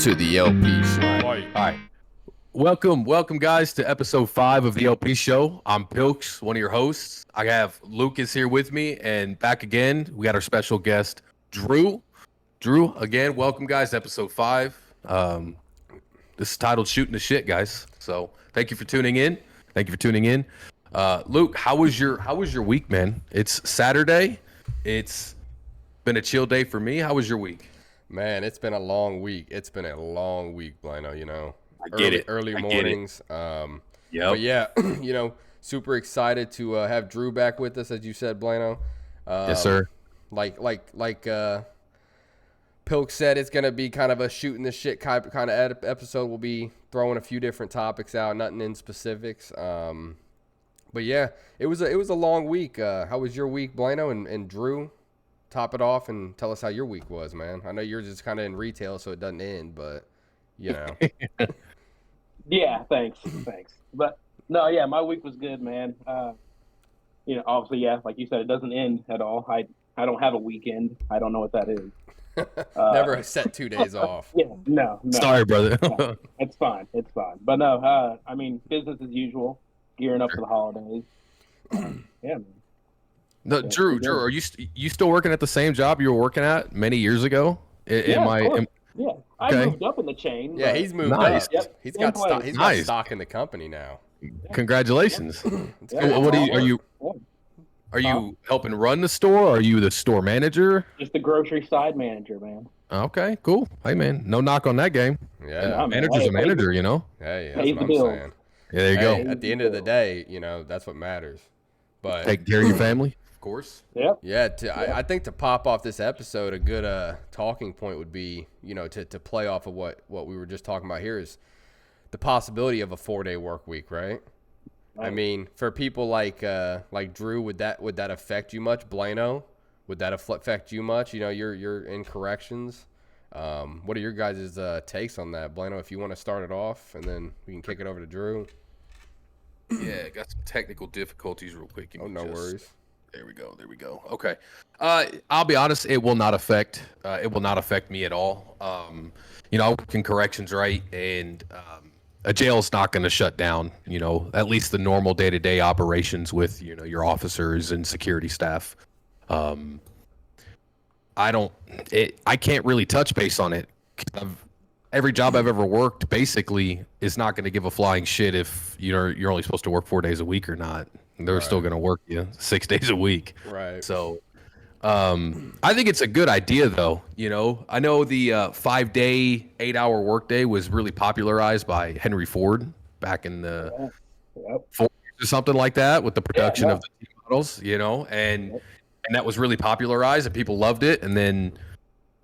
to the LP show. Right. All right. Welcome, guys, to episode 5 of the LP show. I'm Pilks, one of your hosts. I have Lucas here with me, and back again, we got our special guest, Drew. Drew, again, welcome, guys, to episode 5. This is titled Shooting the Shit, guys. So thank you for tuning in. Luke, how was your week, man? It's Saturday. It's been a chill day for me. How was your week? Man, it's been a long week. Blano, you know. I get it. Early mornings. Yep. But yeah, you know, super excited to have Drew back with us, as you said, Blano. Yes, sir. Like Pilk said, it's gonna be kind of a shooting the shit kind of episode. We'll be throwing a few different topics out, nothing in specifics. But yeah, it was a long week. How was your week, Blano? And Drew, top it off and tell us how your week was, man. I know yours is kind of in retail, so it doesn't end, but you know. Yeah, thanks. But no, yeah, my week was good, man. You know, obviously, yeah, like you said, it doesn't end at all. I don't have a weekend. I don't know what that is. Never set 2 days off. Yeah, no. Sorry, brother. No, it's fine. But no, I mean, business as usual, gearing up for the holidays. Yeah, man. No, Yeah, Drew, are you still working at the same job you were working at many years ago? Yeah, I Okay. moved up in the chain. Yeah, but- he's moved Nice. up. Yep. He's got stock. He's Nice. got stock in the company now. Congratulations. It's Yeah, good. What yeah. are you helping run the store? Or are you the store manager? Just the grocery side manager, man. Okay, cool. Hey, man, no knock on that game. Yeah. I mean, Manager's a manager, you know. Hey, Pays that's the what I'm bills. saying. Yeah, there you Hey, go. at the end of the day, you know, that's what matters. But Take care of your family, of course. Yep. yeah, I think to pop off this episode, a good talking point would be, you know, to play off of what we were just talking about here is the possibility of a 4-day work week, right? I mean, for people like Drew, would that affect you much? Blano, would that affect you much? You know, you're in corrections. What are your guys' takes on that, Blano? If you want to start it off, and then we can kick it over to Drew. Yeah, got some technical difficulties real quick. Oh, no worries. There we go. Okay. I'll be honest, it will not affect me at all. You know, I work in corrections, right? And a jail's not going to shut down, you know, at least the normal day-to-day operations with, you know, your officers and security staff. I can't really touch base on it. Every job I've ever worked basically is not going to give a flying shit if you're only supposed to work 4 days a week or not. They're still going to work you 6 days a week. Right. So I think it's a good idea, though. You know, I know the 5-day, 8-hour workday was really popularized by Henry Ford back in the 40s or something like that with the production of the T models, you know, and that was really popularized and people loved it. And then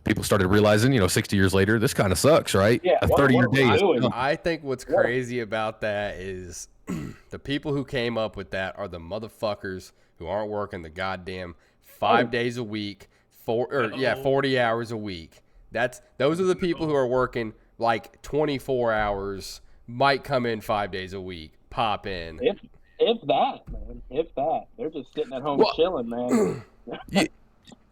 people started realizing, you know, 60 years later, this kind of sucks, right? Yeah, a 30-year day is doing? I think what's crazy about that is the people who came up with that are the motherfuckers who aren't working the goddamn 5 days a week, 40 hours a week. Those are the people who are working like 24 hours, might come in 5 days a week, pop in. If that, man. If that. They're just sitting at home chilling, man.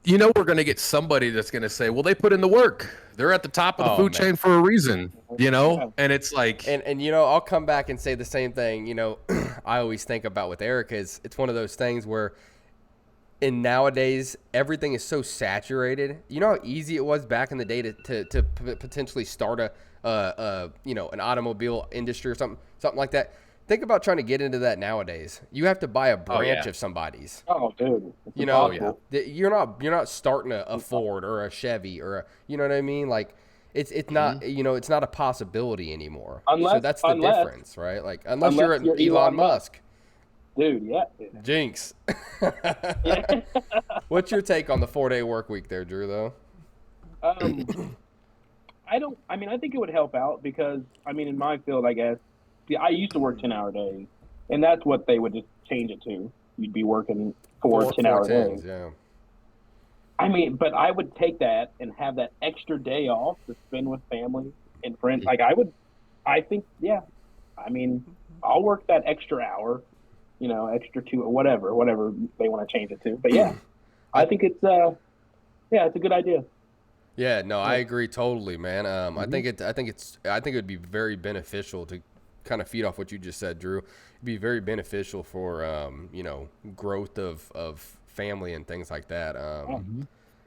You know, we're going to get somebody that's going to say, well, they put in the work. They're at the top of the food chain for a reason, you know? And it's like... And you know, I'll come back and say the same thing. You know, I always think about with Erica is it's one of those things where in nowadays, everything is so saturated. You know how easy it was back in the day to potentially start you know, an automobile industry or something like that. Think about trying to get into that nowadays. You have to buy a branch of somebody's. Oh, dude. You know, you're not starting a Ford or a Chevy or you know what I mean? Like it's not you know, it's not a possibility anymore. So that's the difference, right? Like unless you're Elon Musk. Dude, yeah. Jinx. What's your take on the 4-day work week there, Drew, though? I think it would help out because, I mean, in my field, I guess, I used to work 10-hour days, and that's what they would just change it to. You'd be working four 10-hour days. Yeah. I mean, but I would take that and have that extra day off to spend with family and friends. Like, I think, yeah. I mean, I'll work that extra hour, you know, extra 2, whatever they want to change it to. But, yeah, I think it's a good idea. Yeah, no, I agree totally, man. I think it would be very beneficial to kind of feed off what you just said, Drew. It'd be very beneficial for growth of family and things like that.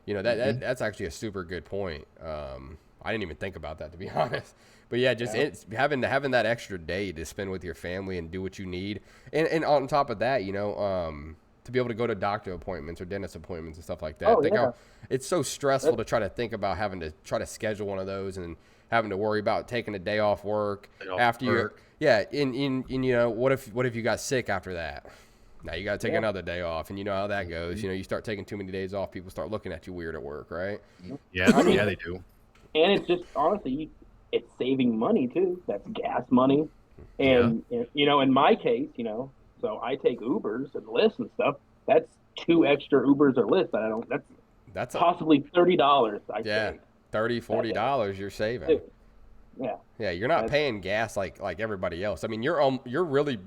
That's actually a super good point. I didn't even think about that, to be honest. But yeah, just it's having that extra day to spend with your family and do what you need, and on top of that, to be able to go to doctor appointments or dentist appointments and stuff like that. It's so stressful to try to think about having to try to schedule one of those and having to worry about taking a day off work after you. Yeah, what if you got sick after that? Now you got to take another day off, and you know how that goes. You start taking too many days off, people start looking at you weird at work, right? Yeah, yeah, they do. And it's just honestly, it's saving money too. That's gas money, and in my case, so I take Ubers and Lyfts and stuff. That's 2 extra Ubers or Lyfts that I don't. That's possibly $30. Save. $30-$40 you're saving. Yeah, you're not paying gas like everybody else. I mean, you're really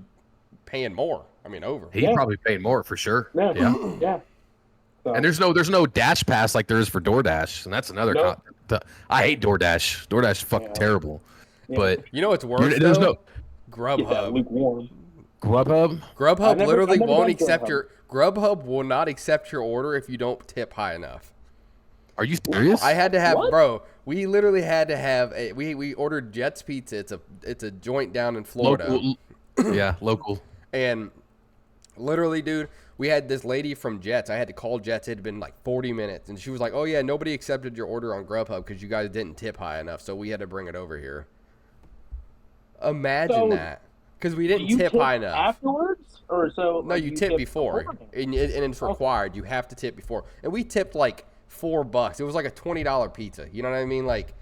paying more. I mean, over. He's probably paying more for sure. Yeah. So, and there's no Dash Pass like there is for DoorDash, and that's another. I hate DoorDash. DoorDash is fucking terrible. Yeah. But it's worse. There's no Grubhub. Lukewarm. Grubhub literally won't accept your. Grubhub will not accept your order if you don't tip high enough. Are you serious? I had to have, bro. We literally had to have we ordered Jets Pizza. It's a joint down in Florida. Local. And literally, dude, we had this lady from Jets. I had to call Jets. It had been like 40 minutes, and she was like, "Oh yeah, nobody accepted your order on Grubhub because you guys didn't tip high enough, so we had to bring it over here." Imagine that. Because we didn't tip high enough. Afterwards, or so? No, you tip before, and it's required. You have to tip before, and we tipped like $4. It was like a $20 pizza. You know what I mean? Like,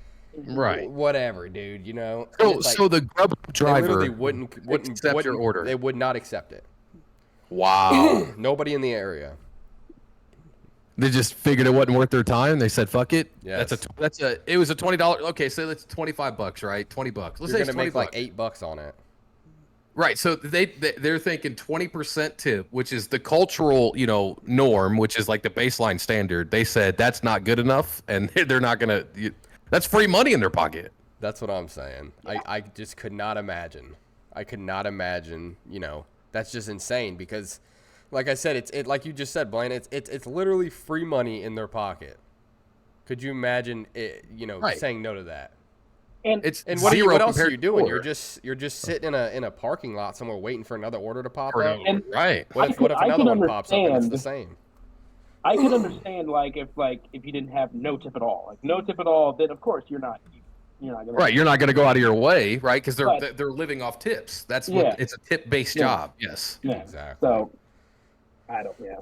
right? Whatever, dude. So the Grubhub driver they wouldn't accept your order. They would not accept it. Wow. Nobody in the area. They just figured it wasn't worth their time. They said, "Fuck it." Yes. It was a $20. Okay, so it's $25, right? $20. Let's say you're gonna make like $8 on it. Right, so they're thinking 20% tip, which is the cultural, norm, which is like the baseline standard. They said that's not good enough, and they're not gonna. That's free money in their pocket. That's what I'm saying. Yeah. I just could not imagine. That's just insane because, like I said, it's like you just said, Blaine. It's literally free money in their pocket. Could you imagine it? Saying no to that? And what else are you doing? You're just sitting in a parking lot somewhere waiting for another order to pop up. And what if another one pops up and it's the same? I could understand if you didn't have no tip at all, then of course you're not gonna. Right, you're not gonna go out of your way, right? Because they're living off tips. That's what it's a tip based job. Yes. Yeah. Exactly. So I don't. Yeah.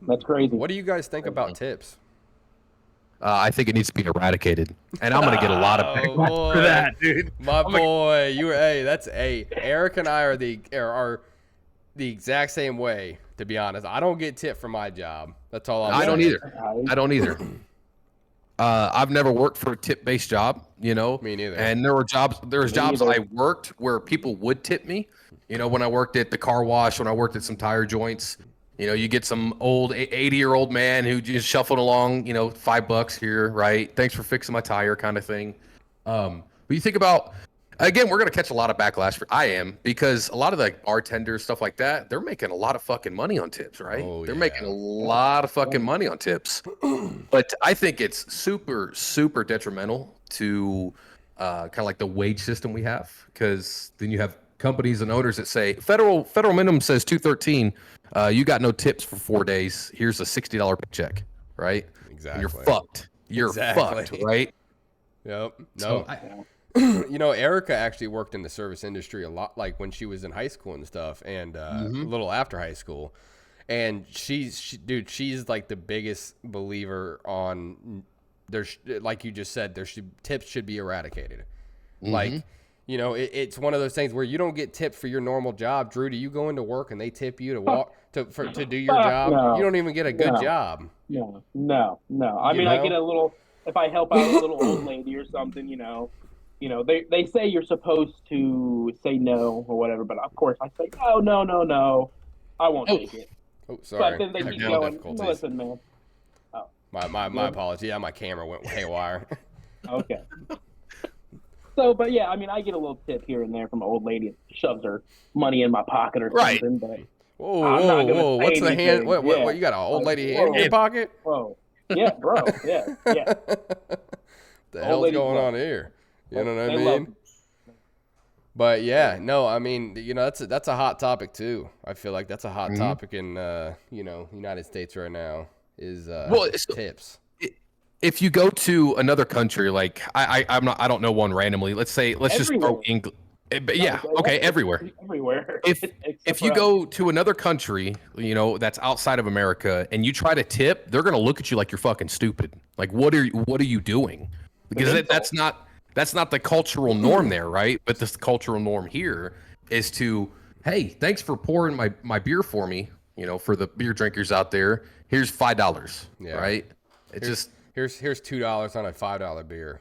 That's crazy. What do you guys think about tips? I think it needs to be eradicated, and I'm gonna get a lot of backlash for that, dude. Eric and I are the exact same way. To be honest, I don't get tipped for my job. That's all I'm saying. I don't either. I've never worked for a tip-based job, Me neither. And there was jobs I worked where people would tip me. When I worked at the car wash, when I worked at some tire joints. You get some old 80-year-old man who just shuffled along, $5 here, right? Thanks for fixing my tire kind of thing. But you think about, again, we're going to catch a lot of backlash. Because a lot of the bartenders, stuff like that, they're making a lot of fucking money on tips, right? They're making a lot of fucking money on tips. But I think it's super, super detrimental to kind of like the wage system we have. Because then you have companies and owners that say, federal minimum says $213. You got no tips for 4 days. Here's a $60 paycheck, right? Exactly. And you're fucked. Fucked, right? Yep. No. Erica actually worked in the service industry a lot, like when she was in high school and stuff, and a little after high school. And she's like the biggest believer on like you just said, tips should be eradicated. Like. It's one of those things where you don't get tipped for your normal job. Drew, do you go into work and they tip you to do your job? No, you don't even get a good job. No. I mean, I get a little, if I help out a little old lady or something, they say you're supposed to say no or whatever, but of course I say, no, I won't take it. Oh, sorry. But then they keep going, listen, man. My apology. Yeah, my camera went haywire. Okay. So, but yeah, I mean, I get a little tip here and there from an old lady that shoves her money in my pocket or Right. something, but I'm Whoa, not gonna say what's the hand? anything. What? You got an old lady hand in your pocket? Whoa. Yeah, bro. Yeah. The hell's going on here? You know what I mean? But yeah, no, I mean, that's a hot topic too. I feel like that's a hot topic in United States right now is tips. If you go to another country, like I don't know one randomly. Let's just throw England. But yeah, okay, everywhere. If you go to another country, that's outside of America, and you try to tip, they're gonna look at you like you're fucking stupid. Like, what are you doing? Because that's not the cultural norm there, right? But the cultural norm here is to, hey, thanks for pouring my beer for me. For the beer drinkers out there, here's $5. Yeah. Right? Here's $2 on a $5 beer.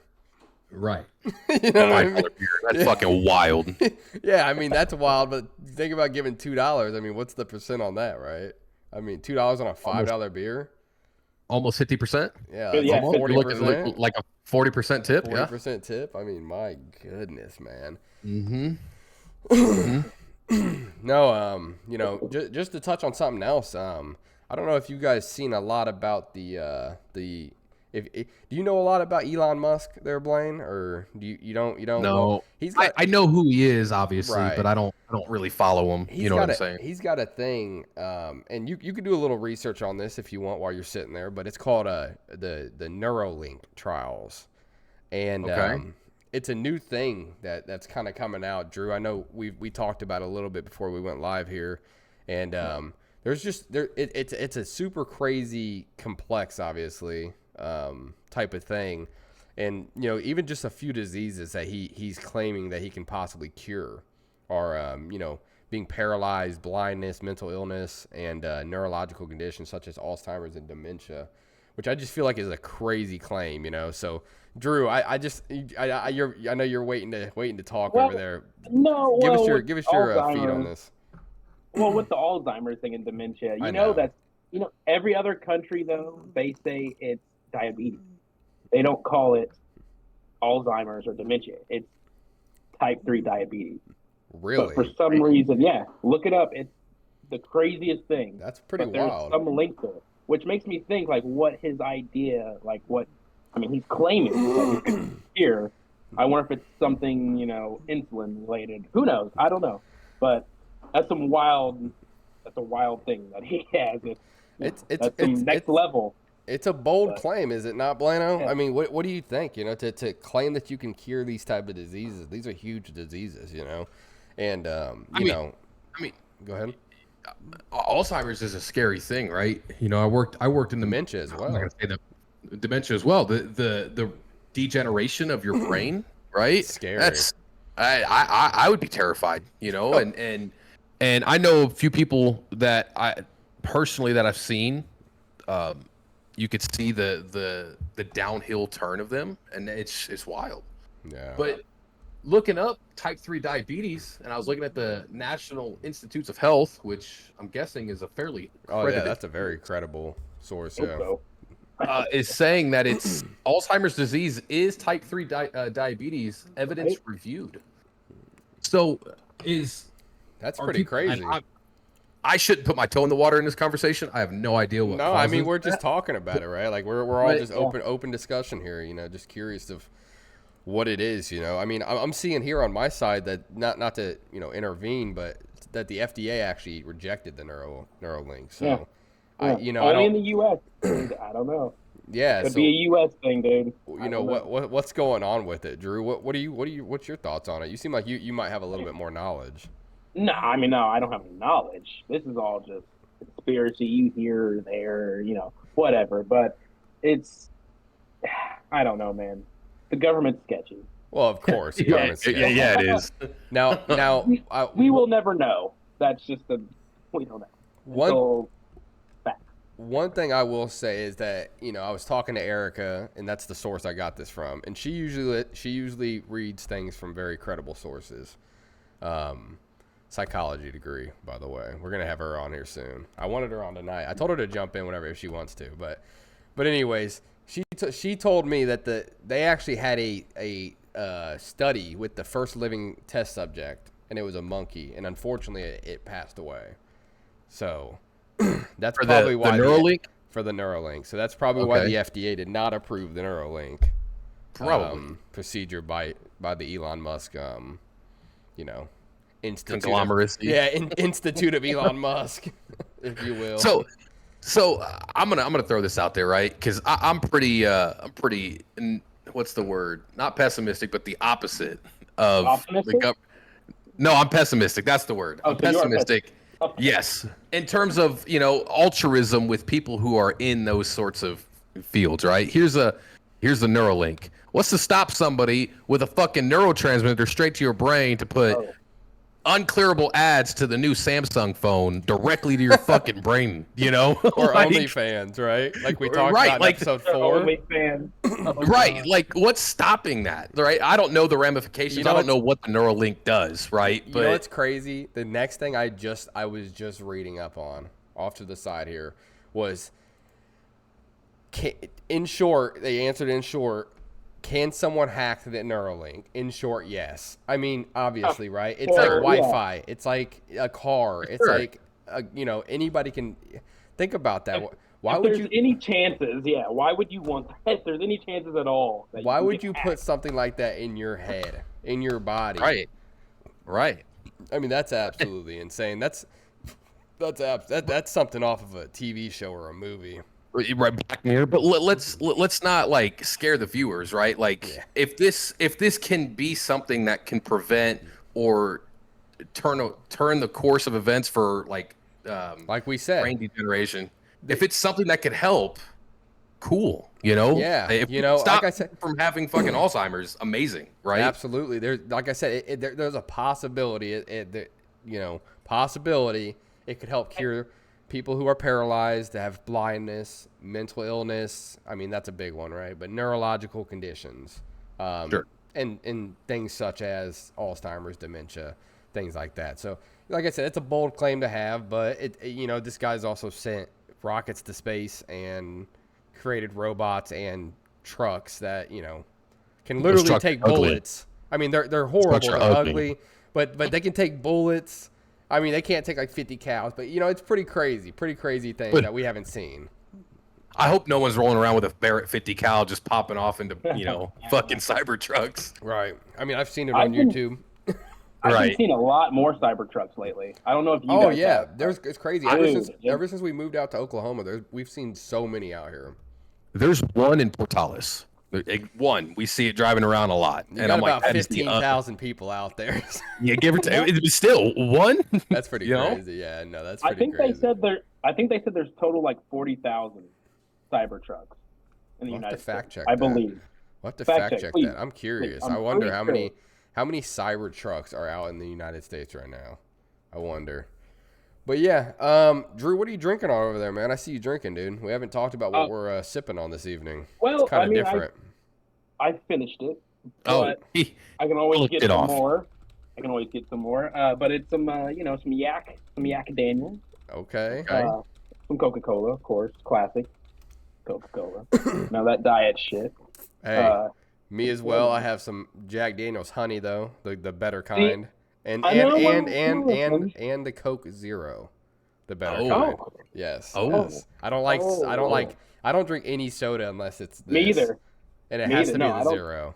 Right. You know what I mean? Beer. That's fucking wild. Yeah, I mean that's wild. But think about giving $2. I mean, what's the percent on that, right? I mean, $2 on a $5 beer. Almost 50%. Yeah, 40%. Like a 40% tip. 40% tip. I mean, my goodness, man. No, just to touch on something else. I don't know if you guys seen a lot about do you know a lot about Elon Musk there, Blaine, or you don't? No, well, I know who he is, obviously, right. But I don't really follow him. You know what I'm saying? He's got a thing, and you can do a little research on this if you want while you're sitting there, but it's called the Neuralink trials, and it's a new thing that's kind of coming out. Drew, I know we talked about it a little bit before we went live here, and it's a super crazy complex, obviously. Type of thing, and even just a few diseases that he's claiming that he can possibly cure are being paralyzed, blindness, mental illness, and neurological conditions such as Alzheimer's and dementia, which I just feel like is a crazy claim. So Drew, I know you're waiting to talk over there. No, give us your feed on this. Well, with the Alzheimer's thing and dementia, every other country though, they say it's diabetes. They don't call it Alzheimer's or dementia. It's type 3 diabetes. Really? But for some reason, look it up. It's the craziest thing. That's pretty There's wild. some link to it, which makes me think what his idea, he's claiming that he could cure. I wonder if it's something, insulin related. Who knows? I don't know. But that's a wild thing that he has. It's next level. It's a bold claim, is it not, Blano? Yeah. I mean, what do you think? To claim that you can cure these type of diseases, these are huge diseases, and I mean, go ahead. Alzheimer's is a scary thing, right? I worked in dementia as well. I'm not gonna say the dementia as well. The degeneration of your brain, right? It's scary. That's I would be terrified, and I know a few people that I've seen. You could see the downhill turn of them, and it's wild. Yeah. But looking up type 3 diabetes, and I was looking at the National Institutes of Health, which I'm guessing is a fairly that's a very credible source. Yeah. Is saying that it's Alzheimer's disease is type 3 diabetes, evidence reviewed. So that's pretty crazy. I shouldn't put my toe in the water in this conversation. I have no idea what. No, I mean we're just talking about it, right? Like we're all just open discussion here. Just curious of what it is. I mean I'm seeing here on my side that not to intervene, but that the FDA actually rejected the Neuralink. So only in the U.S. I don't know. Yeah, it'd be a U.S. thing, dude. What's going on with it, Drew? What's your thoughts on it? You seem like you might have a little bit more knowledge. No, I don't have any knowledge. This is all just conspiracy. You hear there, whatever. But I don't know, man. The government's sketchy. Well, of course, the government's sketchy. Yeah, it is. Now, we will never know. That's just we don't know. One thing I will say is that I was talking to Erica, and that's the source I got this from, and she usually reads things from very credible sources. Psychology degree, by the way. We're gonna have her on here soon. I wanted her on tonight. I told her to jump in whenever she wants to, but But anyways, she told me that they actually had a study with the first living test subject, and it was a monkey, and unfortunately it passed away. So that's probably why the Neuralink for the Neuralink. So that's probably why the FDA did not approve the Neuralink procedure by the Elon Musk Institute conglomeracy. Institute of Elon Musk, if you will. So I'm gonna throw this out there, right? Because I'm pretty what's the word? Not pessimistic, but the opposite of Optimistic? the government. No, I'm pessimistic. That's the word. I'm pessimistic. Yes, in terms of altruism with people who are in those sorts of fields, right? Here's the Neuralink. What's to stop somebody with a fucking neurotransmitter straight to your brain to put unclearable ads to the new Samsung phone directly to your fucking brain, Or OnlyFans, right? Like we talked about in episode 4. OnlyFans. Right. Like, what's stopping that, right? I don't know the ramifications. I don't know what the Neuralink does, right? You know what's crazy? The next thing I was just reading up on, off to the side here, was, in short, they answered in short, can someone hack the Neuralink? In short, yes. I mean, obviously, right? It's like Wi-Fi. Yeah. It's like a car. It's like, anybody can think about that. Why would you? Any chances? Yeah. Why would you want that? If there's any chances at all. Why would you put something like that in your head, in your body? Right. I mean, that's absolutely insane. That's something off of a TV show or a movie. Right, Black Mirror. But let's not like scare the viewers, right? Like if this can be something that can prevent or turn the course of events for like we said, brain degeneration. If it's something that could help, cool. Yeah. If stop like I said, from having fucking Alzheimer's, amazing, right? Absolutely. There's like I said, there's a possibility. Possibility it could help cure people who are paralyzed, that have blindness, mental illness. I mean, that's a big one, right? But neurological conditions, sure. and things such as Alzheimer's, dementia, things like that. So, like I said, it's a bold claim to have, but this guy's also sent rockets to space and created robots and trucks that can literally take bullets. I mean, they're horrible, they're ugly, but they can take bullets. I mean, they can't take like 50 cows, but it's pretty crazy thing that we haven't seen. I hope no one's rolling around with a Barrett 50 cal just popping off into fucking cyber trucks. Right. I mean, I've seen it on YouTube. I've seen a lot more cyber trucks lately. I don't know if you guys have. It's crazy. Ever since we moved out to Oklahoma, we've seen so many out here. There's one in Portales. One, we see it driving around a lot, and I'm like, 15,000 people out there. Yeah, give or take. It's still one. That's pretty crazy. Yeah, no, that's pretty crazy. I think they said there's total like 40,000 cyber trucks in the United States. I believe. We'll have to fact check that. I'm curious. I wonder how many cyber trucks are out in the United States right now. I wonder. But yeah, Drew, what are you drinking on over there, man? I see you drinking, dude. We haven't talked about what we're sipping on this evening. Well, it's kind of different. I finished it. I can always get some more. But it's some yak Daniels. Okay. Some Coca-Cola, of course, classic Coca-Cola. Now that diet shit. Hey, me as well. I have some Jack Daniels honey though, the better kind. And the Coke Zero, the better kind. Yes. Yes. I don't drink any soda unless it's this. Me either. And it has to be the Zero.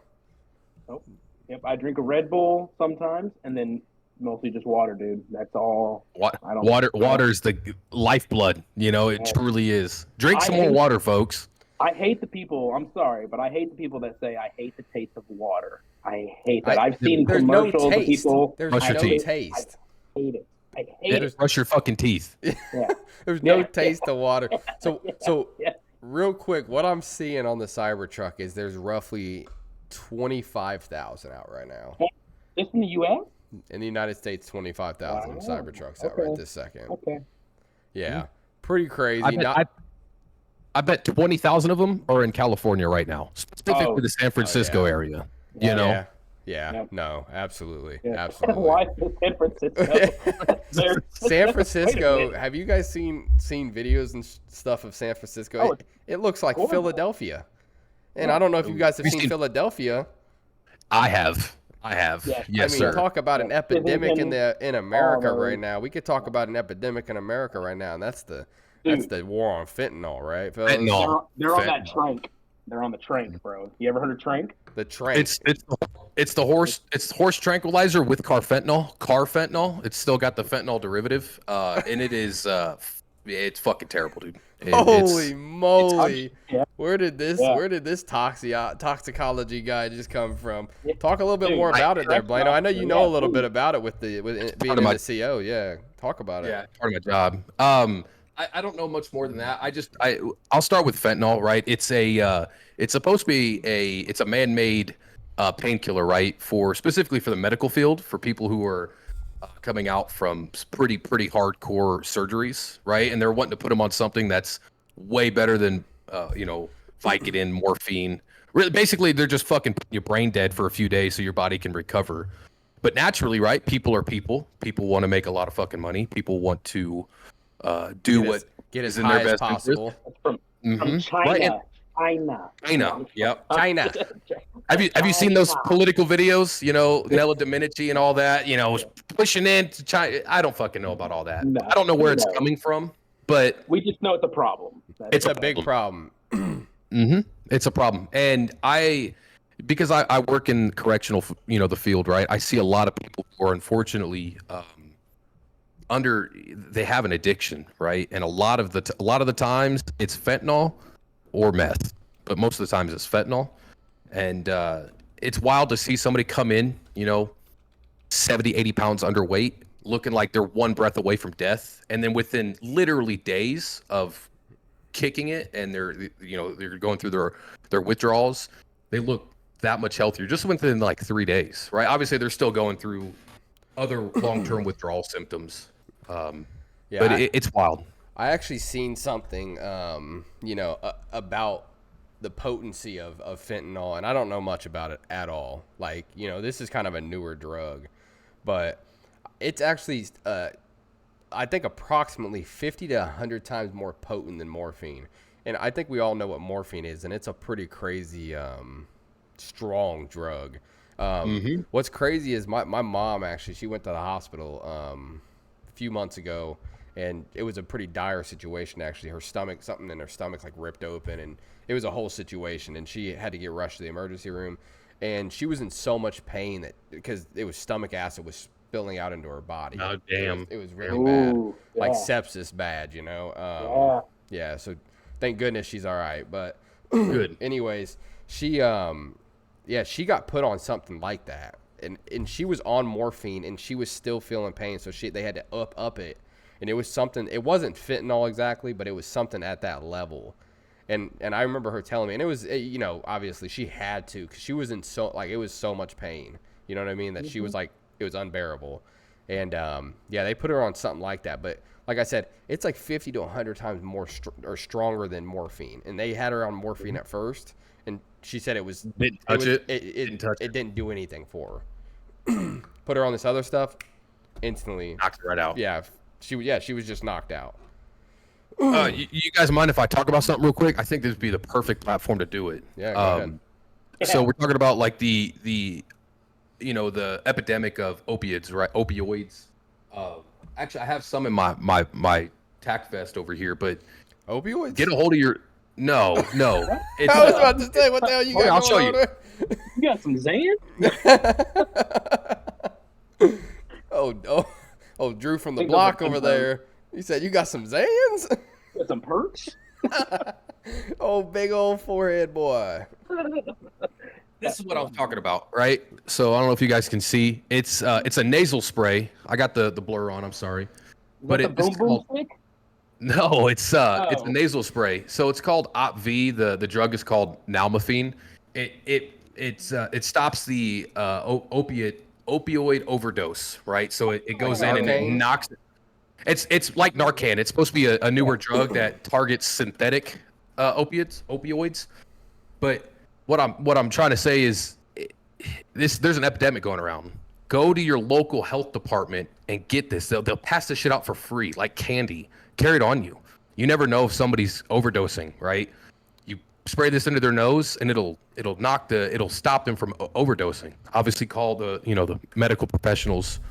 Nope. Yep. I drink a Red Bull sometimes, and then mostly just water, dude. That's all. Water's the lifeblood. It truly is. Drink some more water, folks. I hate the people. I'm sorry, but I hate the people that say I hate the taste of water. I hate that. I've seen commercials of people. There's no taste. I hate it. I hate it. Brush your fucking teeth. Yeah. There's no taste of water. So real quick, what I'm seeing on the Cybertruck is there's roughly 25,000 out right now. Just in the U.S.? In the United States, 25,000 Cybertrucks out right this second. Okay. Yeah. Pretty crazy. I bet 20,000 of them are in California right now, specifically the San Francisco area. Yeah. Yeah, Yep. no, absolutely, Yeah. absolutely. Why is San Francisco? San Francisco. Have you guys seen videos and stuff of San Francisco? Oh, It looks like horrible. Philadelphia. And Yeah. I don't know if you guys have Have you seen seen- Philadelphia. I have. Yes. Yes, I mean, sir. talk about an epidemic in America all those- right now. We could talk about an epidemic in America right now, and that's the war on fentanyl, right, fellas? Fentanyl. They're on that Fentanyl. trank. They're on the trank, bro. You ever heard of trank? The train. It's the horse tranquilizer with carfentanil. It's still got the fentanyl derivative, and it is it's fucking terrible, dude. Holy moly! Yeah. Where did this toxicology guy just come from? Talk a little bit more about it there, Blano. I know you know a little bit about it with it being in the CO. Yeah, talk about it. Yeah, part of my job. I don't know much more than that. I'll start with fentanyl, right? It's supposed to be it's a man-made painkiller, right? Specifically for the medical field, for people who are coming out from pretty hardcore surgeries, right? And they're wanting to put them on something that's way better than Vicodin, morphine. Really, basically, they're just fucking putting your brain dead for a few days so your body can recover. But naturally, right? People are people. People want to make a lot of fucking money. People want to Get as is in high their as best possible. From China. Right. China. China. Yep. China. Have you seen those political videos? Nella Domenici and all that. Pushing into China. I don't fucking know about all that. No, I don't know where it's no. coming from, but We just know it's a problem. It's a big problem. it's a problem. And because I work in correctional, the field, right? I see a lot of people who are unfortunately they have an addiction, right? And a lot of the times it's fentanyl or meth, but most of the times it's fentanyl. And it's wild to see somebody come in, 70, 80 pounds underweight, looking like they're one breath away from death. And then within literally days of kicking it, and they're going through their withdrawals, they look that much healthier just within like 3 days, right? Obviously, they're still going through other long-term withdrawal symptoms. But it's wild. I actually seen something, about the potency of fentanyl, and I don't know much about it at all. Like, this is kind of a newer drug, but it's actually, I think, approximately 50 to 100 times more potent than morphine. And I think we all know what morphine is, and it's a pretty crazy, strong drug. What's crazy is my mom, actually, she went to the hospital a few months ago, and it was a pretty dire situation, actually. Something in her stomach like ripped open, and it was a whole situation, and she had to get rushed to the emergency room, and she was in so much pain because it was stomach acid was spilling out into her body. Oh, damn. It was really bad. Ooh, Like yeah. sepsis bad, Yeah, so thank goodness she's all right. But Good. anyways, she got put on something like that. And she was on morphine, and she was still feeling pain, so they had to up it. And it was something, it wasn't fentanyl exactly, but it was something at that level. And I remember her telling me, and it was, obviously she had to, because she was in it was so much pain. You know what I mean? That she was like, it was unbearable. And they put her on something like that. But like I said, it's like 50 to 100 times more stronger than morphine. And they had her on morphine at first, and she said it didn't do anything for her. Put her on this other stuff, instantly Knocked it right out. Yeah, she was just knocked out. You guys mind if I talk about something real quick? I think this would be the perfect platform to do it. Yeah, go ahead. So we're talking about like the epidemic of opioids, right? Opioids. Actually, I have some in my tack vest over here, but Opioids? get a hold of your. No. It's, I was about to say, what the hell you got? I'll show going you. on there? You got some Zan? Oh, Drew from the Think block of it, over there. He said, you got some Zans? Got some perks? Oh, big old forehead boy. This is what I'm talking about, right? So I don't know if you guys can see. It's a nasal spray. I got the blur on. I'm sorry, but Is that the it's boom called, boom stick? no, it's a nasal spray. So it's called Op-V. The drug is called nalmefene. It stops the opioid overdose, right? So it goes in and it Narcan? knocks. It's like Narcan. It's supposed to be a newer drug that targets synthetic opioids. But what I'm trying to say is there's an epidemic going around. Go to your local health department and get this. They'll pass this shit out for free, like candy. Carry it on you. You never know if somebody's overdosing, right? You spray this into their nose, and it'll stop them from overdosing. Obviously, call the medical professionals,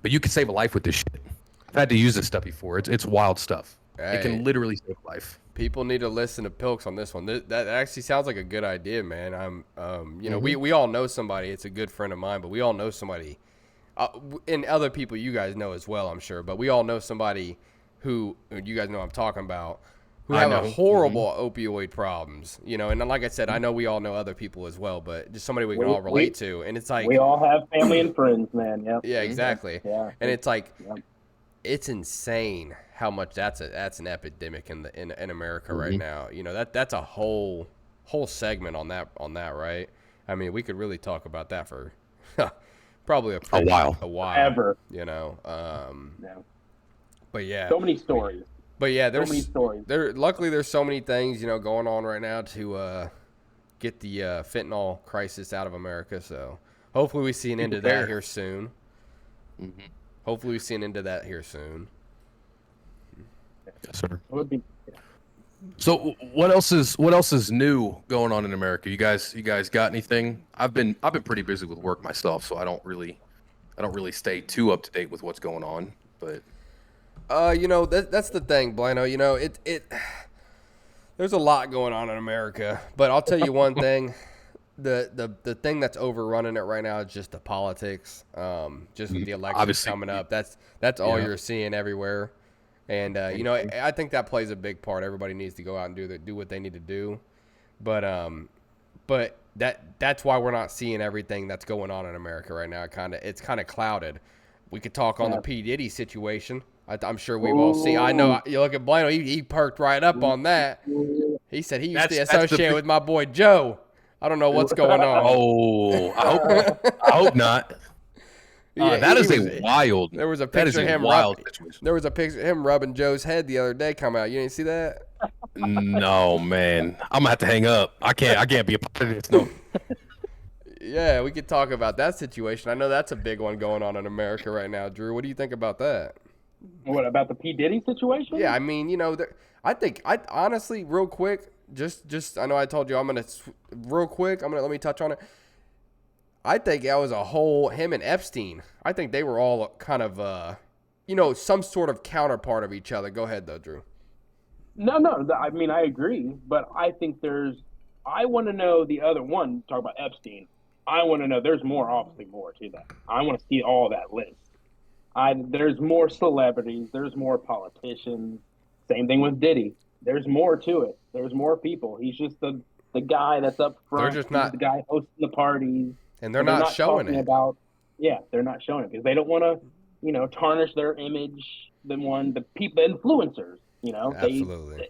but you can save a life with this shit. I've had to use this stuff before. It's wild stuff. Hey, it can literally save a life. People need to listen to Pilks on this one. That actually sounds like a good idea, man. We all know somebody. It's a good friend of mine, but we all know somebody, and other people you guys know as well, I'm sure. But we all know somebody who you guys know I'm talking about, who have a horrible opioid problems. And like I said, I know we all know other people as well, but just somebody we can all relate to. And it's like we all have family and friends, man. Yep. Yeah, exactly. Yeah. And it's like it's insane how much that's an epidemic in America right now. That's a whole segment on that, right? I mean, we could really talk about that for probably a while. Ever. But yeah. So many stories. But yeah, there's so many stories. Luckily there's so many things, going on right now to get the fentanyl crisis out of America. So hopefully we see an end to that here soon. Mm-hmm. Hopefully we see an end to that here soon. Yes, sir. So what else is new going on in America? You guys got anything? I've been pretty busy with work myself, so I don't really stay too up to date with what's going on. But that's the thing, Blano. There's a lot going on in America, but I'll tell you one thing. The thing that's overrunning it right now is just the politics. Just with the elections coming up, that's all you're seeing everywhere. And I think that plays a big part. Everybody needs to go out and do what they need to do. But that's why we're not seeing everything that's going on in America right now. It's kind of clouded. We could talk on the P. Diddy situation. I'm sure we've all seen. I know you look at Blano. He perked right up on that. He said he used to associate with my boy Joe. I don't know what's going on. Oh, I hope not. Yeah, that is wild. There was a picture of him. There was a picture of him rubbing Joe's head the other day. Come out. You didn't see that? No, man. I'm gonna have to hang up. I can't be a part of this. No. Yeah, we could talk about that situation. I know that's a big one going on in America right now. Drew, what do you think about that? What about the P. Diddy situation? Yeah, I mean, I honestly, real quick, just I know I told you let me touch on it. I think that was him and Epstein. I think they were all kind of, some sort of counterpart of each other. Go ahead, though, Drew. No, I mean, I agree, but I think I want to know the other one, talk about Epstein. I want to know, there's obviously more to that. I want to see all that list. There's more celebrities, there's more politicians. Same thing with Diddy. There's more to it. There's more people. He's just the guy that's up front. They're just not the guy hosting the parties. And they're not showing it. They're not showing it because they don't want to, tarnish their image. The influencers, Absolutely.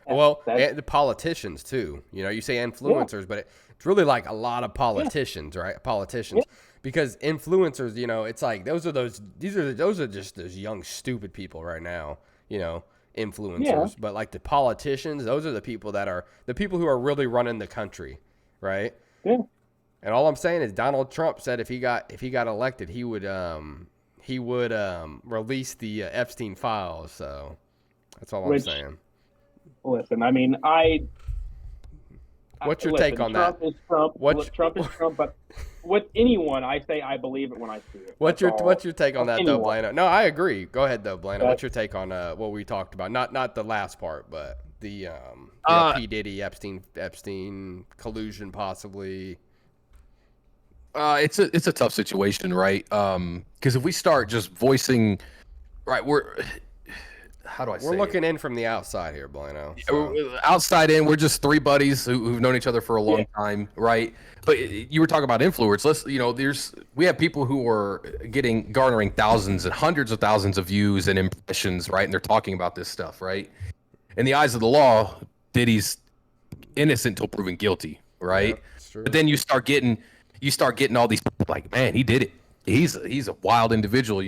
The politicians too. You say influencers, but it's really like a lot of politicians, right? Politicians, because influencers, it's like those are just those young stupid people right now. Influencers, but like the politicians, those are the people who are really running the country, right? Yeah. And all I'm saying is Donald Trump said if he got elected, he would release the Epstein files. So that's all I'm saying. Listen, I mean, what's your take on Trump that? Is Trump. Trump is Trump, but with anyone, I say I believe it when I see it. What's your take on that, though, Blano? No, I agree. Go ahead, though, Blano. What's your take on what we talked about? Not the last part, but the P. Diddy, Epstein collusion, possibly. It's a tough situation, right? Because if we start just voicing, right, We're looking in from the outside here, Blano. So. Outside in, we're just three buddies who've known each other for a long time, right? But you were talking about influence. We have people who are garnering thousands and hundreds of thousands of views and impressions, right? And they're talking about this stuff, right? In the eyes of the law, Diddy's innocent till proven guilty, right? Yeah, but then you start getting all these people like, man, he did it. He's a wild individual.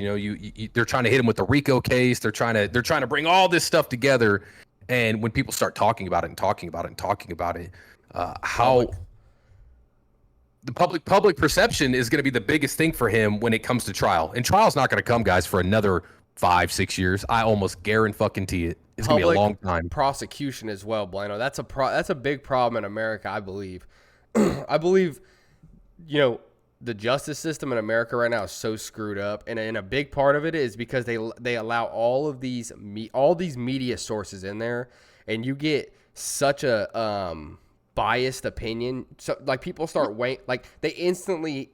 They're trying to hit him with the RICO case. They're trying to bring all this stuff together. And when people start talking about it, the public perception is going to be the biggest thing for him when it comes to trial. And trial's not going to come, guys, for another 5-6 years. I almost guarantee it. It's going to be a long time. Prosecution as well, Blano. That's a big problem in America, I believe. I believe, the justice system in America right now is so screwed up, and a big part of it is because they allow all these media sources in there, and you get such a biased opinion. So like people start like they instantly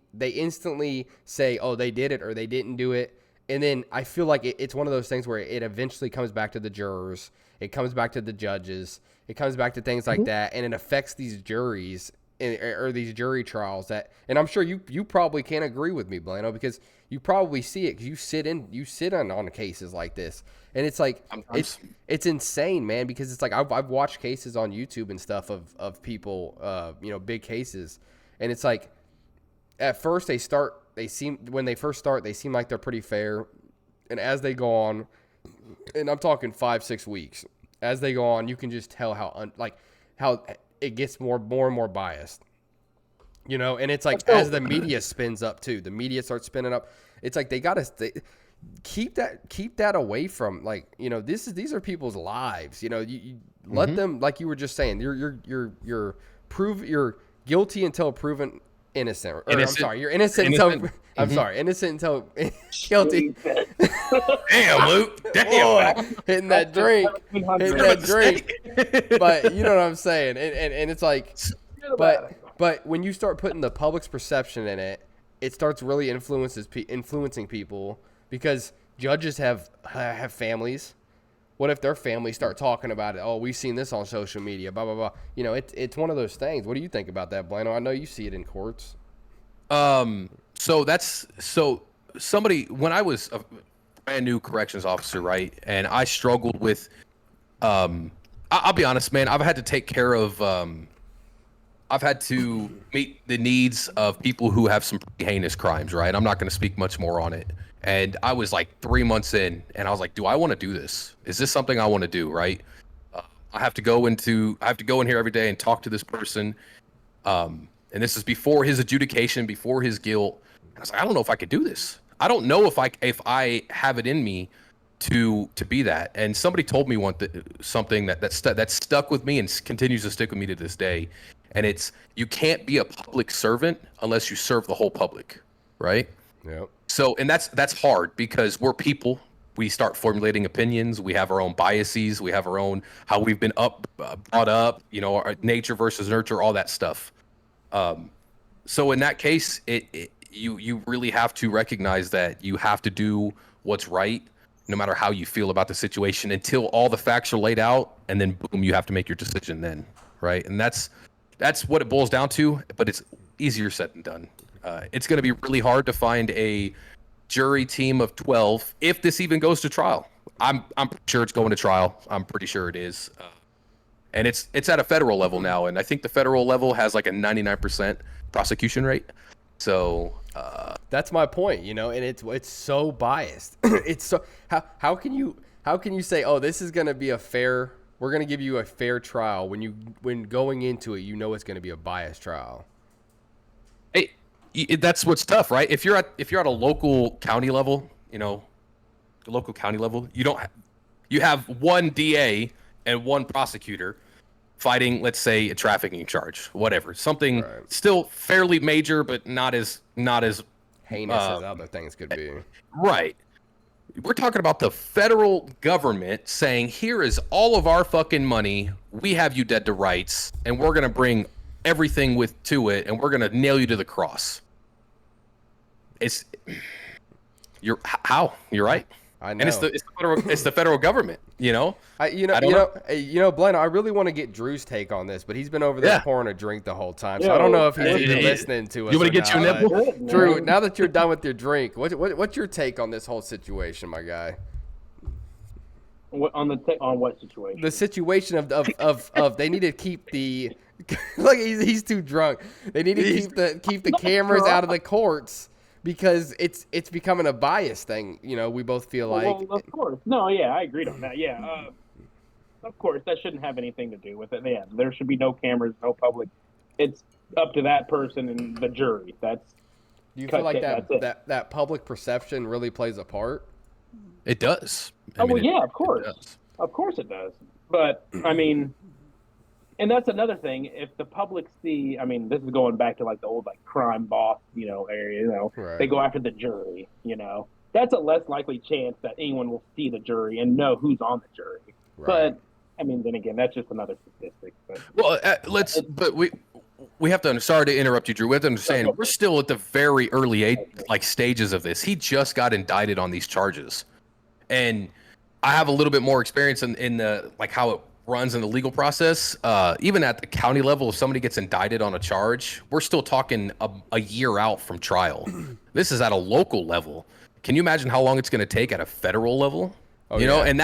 say, oh, they did it or they didn't do it, and then I feel like it's one of those things where it eventually comes back to the jurors, it comes back to the judges, it comes back to things like that, and it affects these juries. Or these jury trials and I'm sure you probably can't agree with me, Blano, because you probably see it because you sit on cases like this, and it's like it's insane, man, because it's like I've watched cases on YouTube and stuff of people, big cases, and it's like at first they seem like they're pretty fair, and as they go on, and I'm talking 5-6 weeks, as they go on, you can just tell how it gets more and more biased, and it's like as the media spins up too, the media starts spinning up. It's like they gotta keep that away from these are people's lives. You let them, like you were just saying, you're guilty until proven innocent. I'm sorry, you're innocent until innocent until guilty. Damn, Luke. Damn. Hitting that drink. But you know what I'm saying? And it's like, but when you start putting the public's perception in it, it starts really influencing people, because judges have families. What if their families start talking about it? Oh, we've seen this on social media, blah, blah, blah. It's one of those things. What do you think about that, Blano? I know you see it in courts. So somebody, when I was a brand new corrections officer, right, and I struggled with, I'll be honest, man, I've had to take care of, I've had to meet the needs of people who have some pretty heinous crimes, right? I'm not going to speak much more on it. And I was like 3 months in, and I was like, do I want to do this? Is this something I want to do, right? I have to go in here every day and talk to this person. And this is before his adjudication, before his guilt. And I was like, I don't know if I could do this. I don't know if I have it in me to be that. And somebody told me something that stuck with me and continues to stick with me to this day. And it's, you can't be a public servant unless you serve the whole public, right? Yeah. So, and that's hard because we're people. We start formulating opinions. We have our own biases. We have our own, how we've been brought up, our nature versus nurture, all that stuff. So in that case, you really have to recognize that you have to do what's right, no matter how you feel about the situation, until all the facts are laid out, and then boom, you have to make your decision then, right? And that's what it boils down to, but it's easier said than done. It's going to be really hard to find a jury team of 12 if this even goes to trial. I'm sure it's going to trial. I'm pretty sure it is. And it's at a federal level now, and I think the federal level has like a 99% prosecution rate. So that's my point, and it's so biased. It's so how can you say, oh, this is going to be we're going to give you a fair trial when going into it, it's going to be a biased trial. That's what's tough, right? If you're at a local county level, you have one DA and one prosecutor fighting, let's say, a trafficking charge, whatever, something still fairly major, but not as heinous as other things could be. Right. We're talking about the federal government saying, here is all of our fucking money. We have you dead to rights, and we're going to bring everything to it, and we're going to nail you to the cross. You're right. I know. And it's the federal government, Blano, I really want to get Drew's take on this, but he's been over there pouring a drink the whole time, so I don't know if he's even listening to us. You want to get your nipple? Drew, now that you're done with your drink, what's your take on this whole situation, my guy? On what situation? The situation of they need to keep the look, he's too drunk. They need to keep the cameras out of the courts, because it's becoming a bias thing. We both feel like. Well, of course. No, yeah, I agreed on that. Yeah, of course, that shouldn't have anything to do with it. Yeah, there should be no cameras, no public. It's up to that person and the jury. That's Do you feel like that's it. that public perception really plays a part? It does. Of course. Of course it does. But, I mean, and that's another thing. If the public see, I mean, this is going back to like the old like crime boss, area, Right. They go after the jury, That's a less likely chance that anyone will see the jury and know who's on the jury. Right. But, I mean, then again, that's just another statistic. But. Well, we have to. Sorry to interrupt you, Drew. We have to understand we're still at the very early stages of this. He just got indicted on these charges, and I have a little bit more experience in the like how it runs in the legal process. Even at the county level, if somebody gets indicted on a charge, we're still talking a year out from trial. This is at a local level. Can you imagine how long it's going to take at a federal level? And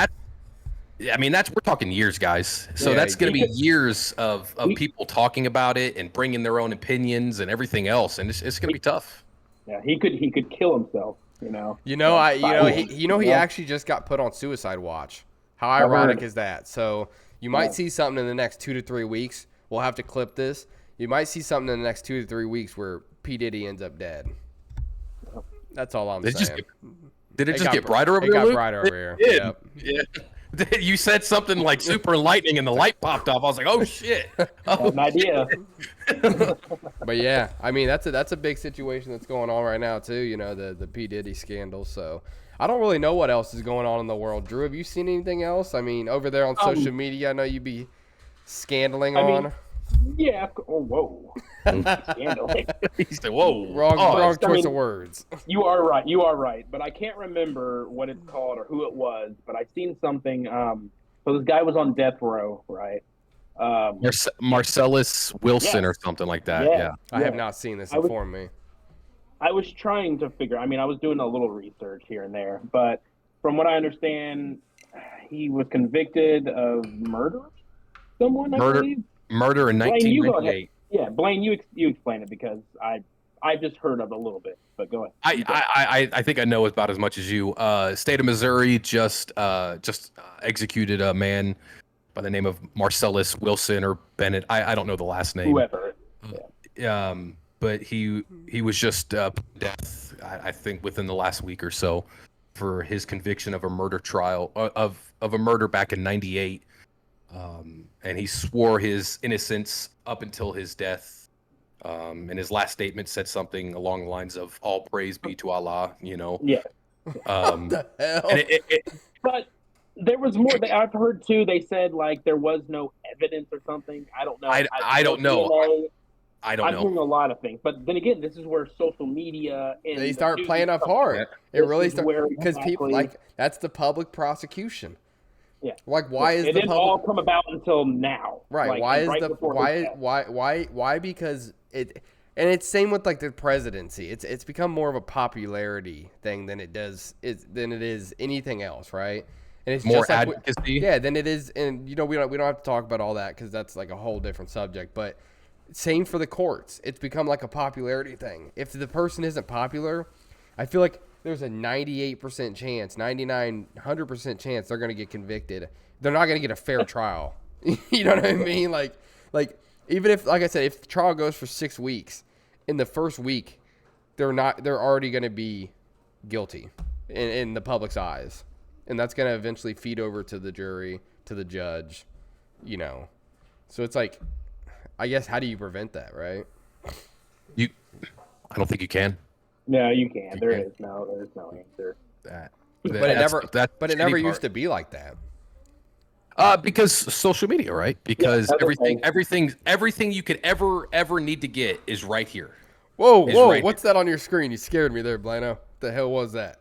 we're talking years, guys. So that's going to be years of people talking about it and bringing their own opinions and everything else, and it's going to be tough. Yeah, he could kill himself. He actually just got put on suicide watch. How ironic is that? So you might see something in the next 2 to 3 weeks. We'll have to clip this. You might see something in the next 2 to 3 weeks where P. Diddy ends up dead. That's all I'm saying. Did it just get brighter over here? It got brighter over here. Yep. Yeah. You said something like super enlightening and the light popped off. I was like, oh shit. An idea. But yeah, I mean that's a big situation that's going on right now too, the P. Diddy scandal. So I don't really know what else is going on in the world. Drew, have you seen anything else? I mean, over there on social media, I know you'd be scandaling on. Yeah. Oh, whoa. Scandaling. He said, whoa. Wrong choice of words. You are right. But I can't remember what it's called or who it was. But I seen something. So this guy was on death row, right? Marcellus Wilson or something like that. Yeah. I have not seen this. Inform me. I was trying to figure. I mean, I was doing a little research here and there, but from what I understand, he was convicted of murder. Someone, I believe. Murder in 1998. Yeah, Blaine, you explain it because I just heard of it a little bit, but go ahead. I think I know about as much as you. State of Missouri just executed a man by the name of Marcellus Wilson or Bennett. I don't know the last name. Whoever. Yeah. But he was just put to death, I think, within the last week or so for his conviction of a murder trial of a murder back in 98. And he swore his innocence up until his death. And his last statement said something along the lines of "All praise be to Allah," Yeah. What the hell? And but there was more. I've heard too. They said like there was no evidence or something. I don't know. I don't know. I don't know. I'm hearing a lot of things, but then again, this is where social media and they start playing up hard. It really starts because people like that's the public prosecution. Yeah. Like why is it the didn't public all come about until now? Right. Like, why is right the why because it and it's same with like the presidency. It's become more of a popularity thing than it is anything else, right? And it's more just like, advocacy. Yeah, than it is, and we don't have to talk about all that because that's like a whole different subject. But same for the courts. It's become like a popularity thing. If the person isn't popular, I feel like there's a 98% chance, 99, 100% chance they're going to get convicted. They're not going to get a fair trial. You know what I mean? Like even if, like I said, if the trial goes for 6 weeks, in the first week, they're already going to be guilty in the public's eyes. And that's going to eventually feed over to the jury, to the judge, So it's like, I guess, how do you prevent that, right? I don't think you can. No, you can't. There's no answer. But it never used to be like that. Because social media, right? Because everything you could ever need to get is right here. Whoa! Right what's that on your screen? You scared me there, Blano. The hell was that?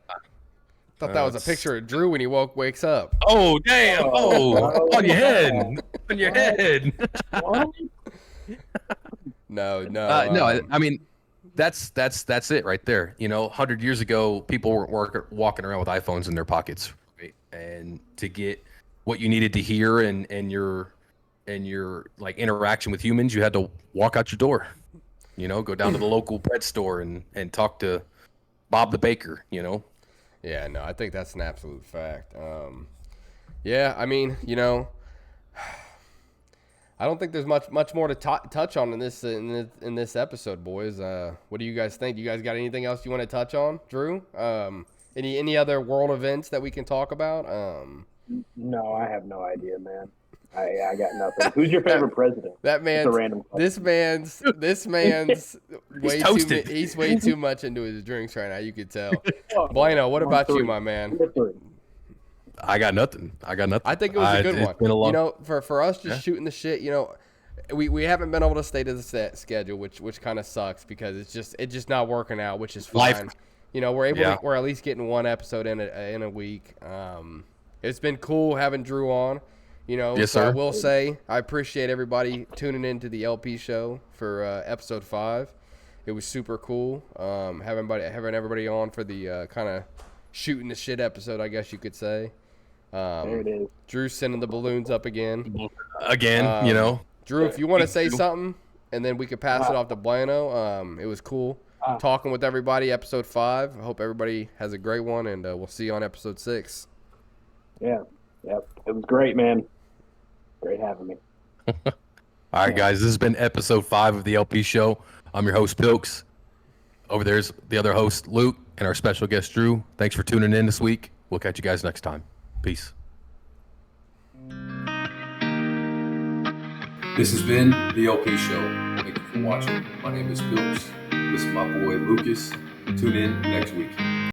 Thought that was a picture of Drew when he wakes up. Oh damn! Oh, on your head, on your head. No. No. I mean, that's it right there. 100 years ago, people weren't walking around with iPhones in their pockets, right? And to get what you needed to hear and your like interaction with humans, you had to walk out your door. Go down to the local bread store and talk to Bob the baker. Yeah, no, I think that's an absolute fact. Yeah, I mean, I don't think there's much more to touch on in this episode, boys. What do you guys think? You guys got anything else you want to touch on, Drew? Any other world events that we can talk about? No, I have no idea, man. I got nothing. Who's your favorite president? That man. It's a random question. This man's toasted. He's way too much into his drinks right now. You could tell. Bueno, what about you, my man? I got nothing. I think it was a good one. Been a long... You know, for us just shooting the shit, you know, we haven't been able to stay to the set schedule, which kind of sucks because it's just not working out, which is fine. Life. You know, we're at least getting one episode in a week. It's been cool having Drew on. You know, yes, so sir. I will say I appreciate everybody tuning into the LP show for episode 5. It was super cool having everybody on for the kind of shooting the shit episode, I guess you could say. There it is. Drew's sending the balloons up again. Again, you know. Drew, if you want to say something, and then we could pass it off to Bueno. It was cool talking with everybody. Episode 5. I hope everybody has a great one, and we'll see you on episode 6. Yeah. Yep. It was great, man. Great having me. All right, guys. This has been episode 5 of the LP show. I'm your host, Pilks. Over there's the other host, Luke, and our special guest, Drew. Thanks for tuning in this week. We'll catch you guys next time. Peace. This has been the LP show. Thank you for watching. My name is Pilks. This is my boy, Lucas. Tune in next week.